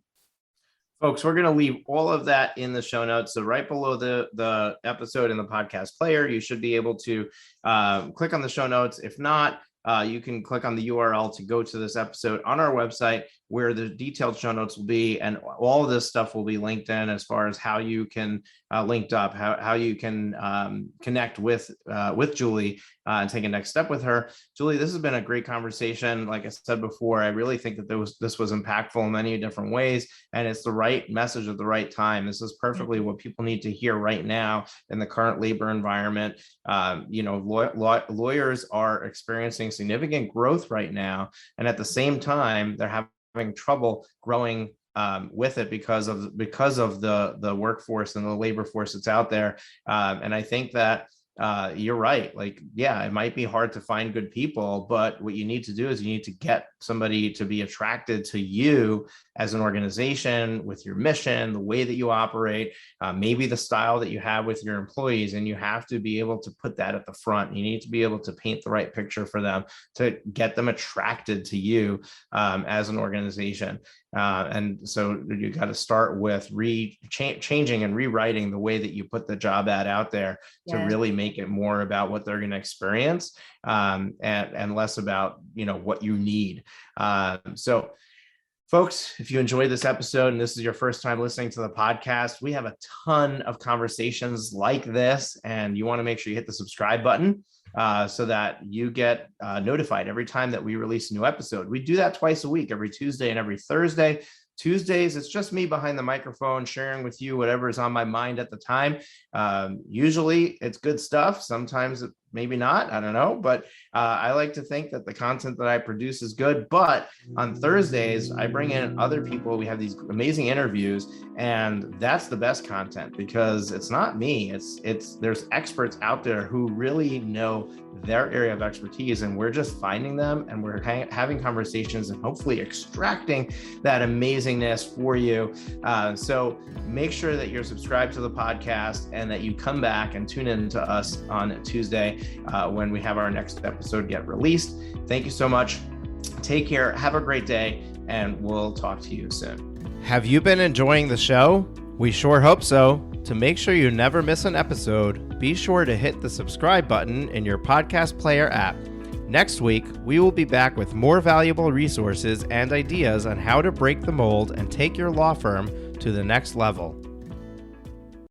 Folks, we're going to leave all of that in the show notes. So right below the episode in the podcast player, you should be able to click on the show notes. If not, you can click on the URL to go to this episode on our website, where the detailed show notes will be, and all of this stuff will be linked in as far as how you can linked up, how you can connect with Julie and take a next step with her. Julie, this has been a great conversation. Like I said before, I really think that this was impactful in many different ways, and it's the right message at the right time. This is perfectly what people need to hear right now in the current labor environment. Lawyers are experiencing significant growth right now, and at the same time, they're having trouble growing with it because of the workforce and the labor force that's out there. And I think that you're right. Like, yeah, it might be hard to find good people, but what you need to do is you need to get somebody to be attracted to you as an organization, with your mission, the way that you operate, maybe the style that you have with your employees. And you have to be able to put that at the front. You need to be able to paint the right picture for them to get them attracted to you as an organization. And so you got to start with changing and rewriting the way that you put the job ad out there to really make it more about what they're going to experience and less about, what you need. So folks, if you enjoyed this episode and this is your first time listening to the podcast, we have a ton of conversations like this, and you want to make sure you hit the subscribe button so that you get notified every time that we release a new episode. We do that twice a week, every Tuesday and every Thursday. Tuesdays, it's just me behind the microphone sharing with you whatever is on my mind at the time. Usually it's good stuff. Sometimes maybe not, I don't know, but I like to think that the content that I produce is good. But on Thursdays, I bring in other people. We have these amazing interviews, and that's the best content because it's not me. There's experts out there who really know their area of expertise, and we're just finding them, and we're having conversations and hopefully extracting that amazingness for you. So make sure that you're subscribed to the podcast and that you come back and tune in to us on Tuesday when we have our next episode get released. Thank you so much. Take care. Have a great day, and we'll talk to you soon. Have you been enjoying the show? We sure hope so. To make sure you never miss an episode, be sure to hit the subscribe button in your podcast player app. Next week, we will be back with more valuable resources and ideas on how to break the mold and take your law firm to the next level.